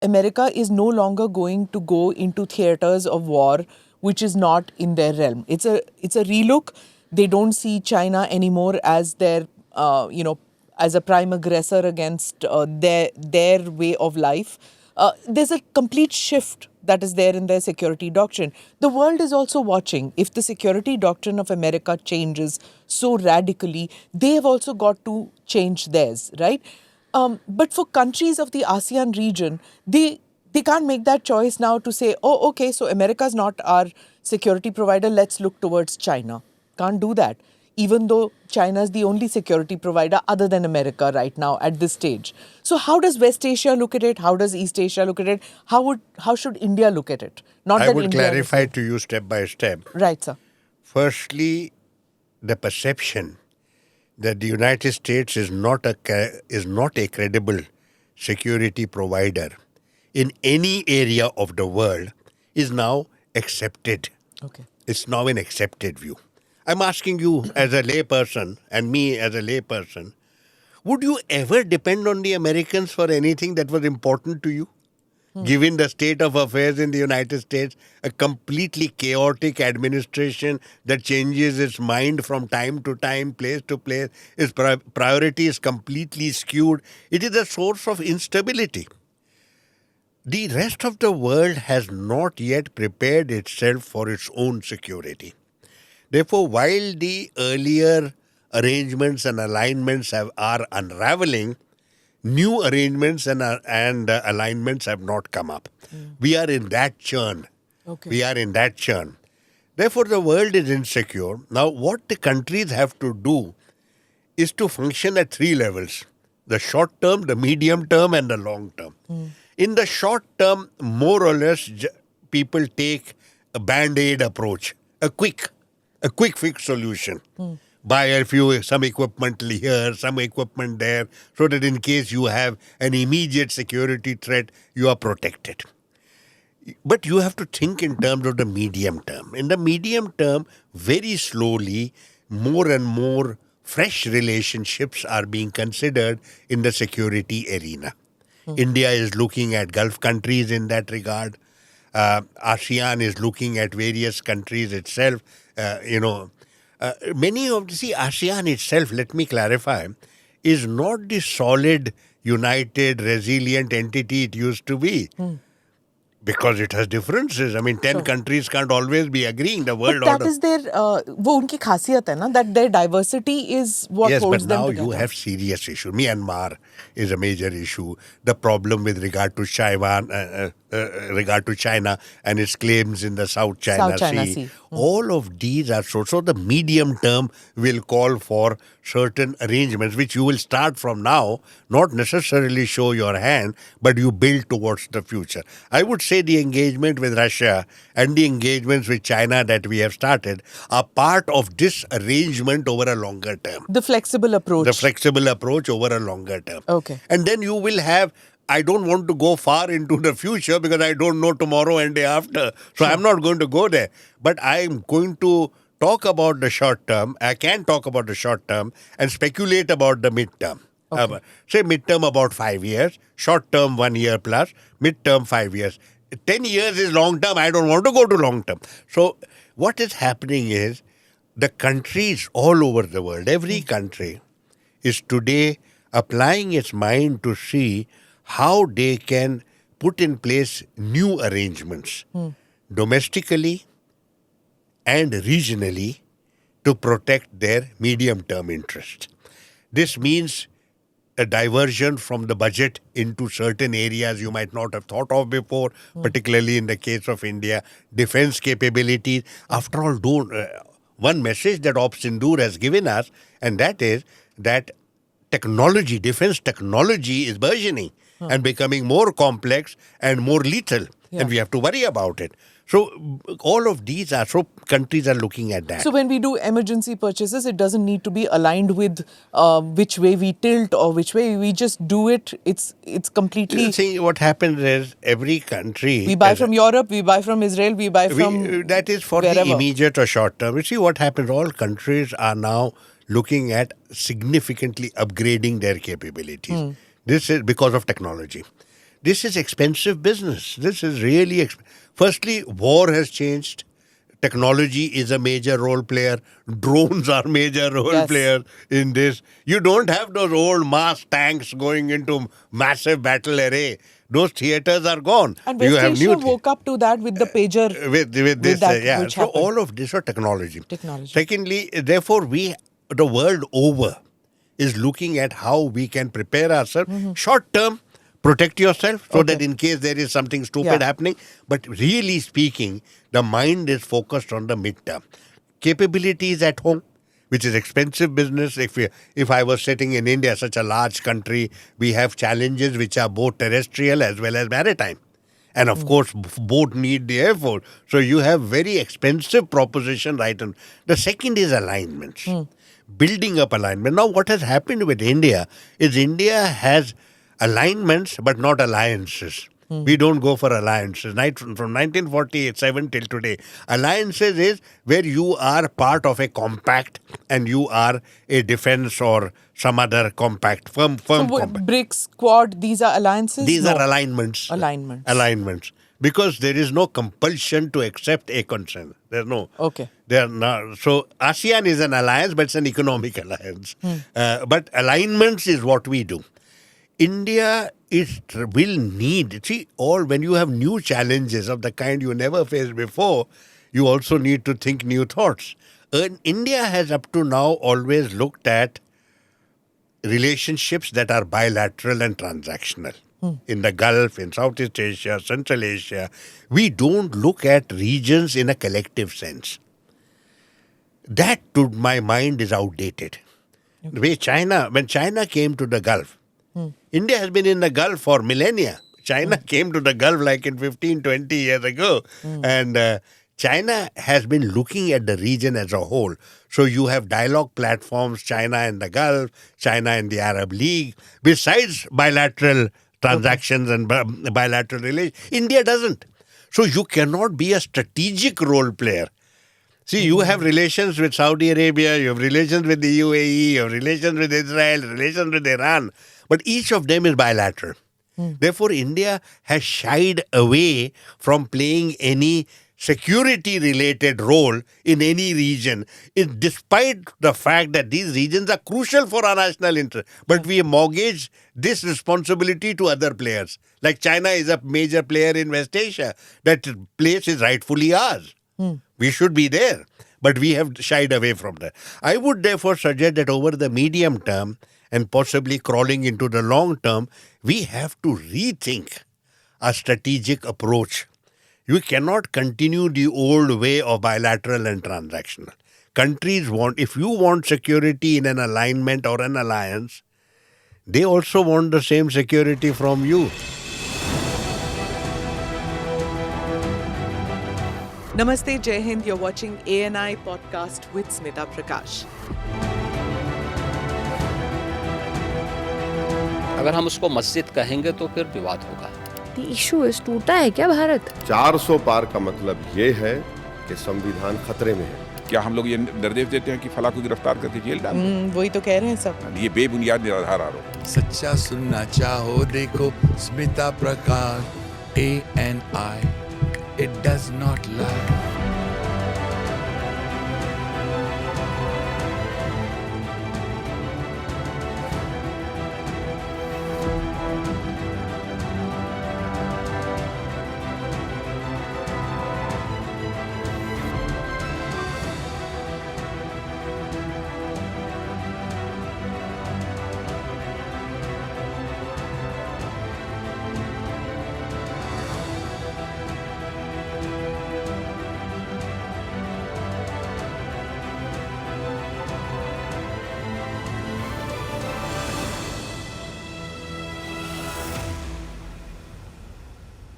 America is no longer going to go into theaters of war, which is not in their realm. It's a relook. They don't see China anymore as their as a prime aggressor against their way of life. There's a complete shift that is there in their security doctrine. The world is also watching. If the security doctrine of America changes so radically, they have also got to change theirs, right? But for countries of the ASEAN region, they can't make that choice now to say, oh, okay, so America's not our security provider, let's look towards China. Can't do that, even though China is the only security provider other than America right now at this stage. So how does West Asia look at it? How does East Asia look at it? How should India look at it? Not I that would India clarify to you step by step. Right, sir. Firstly, the perception that the United States is not a credible security provider in any area of the world is now accepted. Okay. It's now an accepted view. I'm asking you as a layperson and me as a layperson, would you ever depend on the Americans for anything that was important to you? Given the state of affairs in the United States, a completely chaotic administration that changes its mind from time to time, place to place, its priority is completely skewed. It is a source of instability. The rest of the world has not yet prepared itself for its own security. Therefore, while the earlier arrangements and alignments are unraveling, new arrangements and alignments have not come up. We are in that churn. Okay. We are in that churn. Therefore, the world is insecure. Now, what the countries have to do is to function at three levels: the short term, the medium term, and the long term. In the short term, more or less, people take a band-aid approach, a quick fix solution. Buy some equipment here, some equipment there, so that in case you have an immediate security threat, you are protected. But you have to think in terms of the medium term. In the medium term, very slowly, more and more fresh relationships are being considered in the security arena. India is looking at Gulf countries in that regard. ASEAN is looking at various countries itself. ASEAN itself, let me clarify, is not the solid, united, resilient entity it used to be. Because it has differences. I mean, 10 countries can't always be agreeing. The world But that order. is their, वो उनकी खासियत है ना, that their diversity is what Yes, holds but them now together. you have serious issue. Myanmar is a major issue. The problem with regard to China and its claims in the South China Sea. All of these are so the medium term will call for certain arrangements which you will start from now, not necessarily show your hand, but you build towards the future. I would say the engagement with Russia and the engagements with China that we have started are part of this arrangement over a longer term. The flexible approach. The flexible approach over a longer term. Okay. And then you will have, I don't want to go far into the future because I don't know tomorrow and day after. So I'm not going to go there. But I'm going to talk about the short term. I can talk about the short term and speculate about the midterm. Okay. Say midterm about 5 years, short term 1 year plus, midterm 5 years. 10 years is long term. I don't want to go to long term. So what is happening is the countries all over the world, every country is today applying its mind to see how they can put in place new arrangements domestically and regionally to protect their medium-term interests. This means a diversion from the budget into certain areas you might not have thought of before, particularly in the case of India, defense capabilities. After all, one message that Op Sindoor has given us, and that is that defense technology is burgeoning and becoming more complex and more lethal. Yeah. And we have to worry about it. So all of these countries are looking at that. So when we do emergency purchases, it doesn't need to be aligned with which way we tilt or which way we just do it. It's completely. See, what happens is every country. We buy from Europe, we buy from Israel, we buy from. That is for wherever. the immediate or short term. You see what happens, all countries are now looking at significantly upgrading their capabilities. This is because of technology. This is expensive business. This is really firstly, war has changed. Technology is a major role player. Drones are major role Yes. player in this. You don't have those old mass tanks going into massive battle array. Those theaters are gone. And You West have Asia new woke up to that with the pager. with this, that yeah. which So happened. all of this are technology. Technology. Secondly, therefore, the world over is looking at how we can prepare ourselves. Short term, protect yourself so that in case there is something stupid Yeah. happening. But really speaking, the mind is focused on the midterm. Capabilities at home, which is expensive business. If I was sitting in India, such a large country, we have challenges which are both terrestrial as well as maritime. And of course, both need the air force. So you have very expensive proposition right on. The second is alignments. Building up alignment. Now, what has happened with India is India has alignments but not alliances. We don't go for alliances. From 1947 till today, alliances is where you are part of a compact and you are a defense or some other compact, firm So compact. BRICS, Quad, these are alliances? These No. are alignments. Alignments. Alignments. Because there is no compulsion to accept a consent. There's no. Okay. There are not. So ASEAN is an alliance, but it's an economic alliance. But alignments is what we do. India will need, when you have new challenges of the kind you never faced before, you also need to think new thoughts. India has up to now always looked at relationships that are bilateral and transactional. In the Gulf, in Southeast Asia, Central Asia, we don't look at regions in a collective sense. That, to my mind, is outdated. The way when China came to the Gulf, India has been in the Gulf for millennia. China came to the Gulf like in 15, 20 years ago. And China has been looking at the region as a whole. So you have dialogue platforms, China and the Gulf, China and the Arab League, besides bilateral transactions and bilateral relations. India doesn't. So you cannot be a strategic role player. See, you have relations with Saudi Arabia, you have relations with the UAE, you have relations with Israel, relations with Iran, but each of them is bilateral. Therefore, India has shied away from playing any security-related role in any region, despite the fact that these regions are crucial for our national interest. But we mortgage this responsibility to other players. Like China is a major player in West Asia. That place is rightfully ours. We should be there, but we have shied away from that. I would therefore suggest that over the medium term and possibly crawling into the long term, we have to rethink a strategic approach. You cannot continue the old way of bilateral and transactional. Countries if you want security in an alignment or an alliance, they also want the same security from you. Namaste, Jai Hind. You're watching ANI podcast with Smita Prakash. अगर हम उसको मस्जिद कहेंगे तो फिर विवाद होगा. The issue is टूटा है क्या भारत? 400 पार का मतलब ये है कि संविधान खतरे में है. क्या हम लोग ये निर्देश देते हैं कि फला को गिरफ्तार करके जेल डाल दें? वही तो कह रहे हैं सब. ये बेबुनियाद निराधार आरोप. सच्चा सुनना चाहो देखो स्मिता प्रकाश ANI. It does not lie.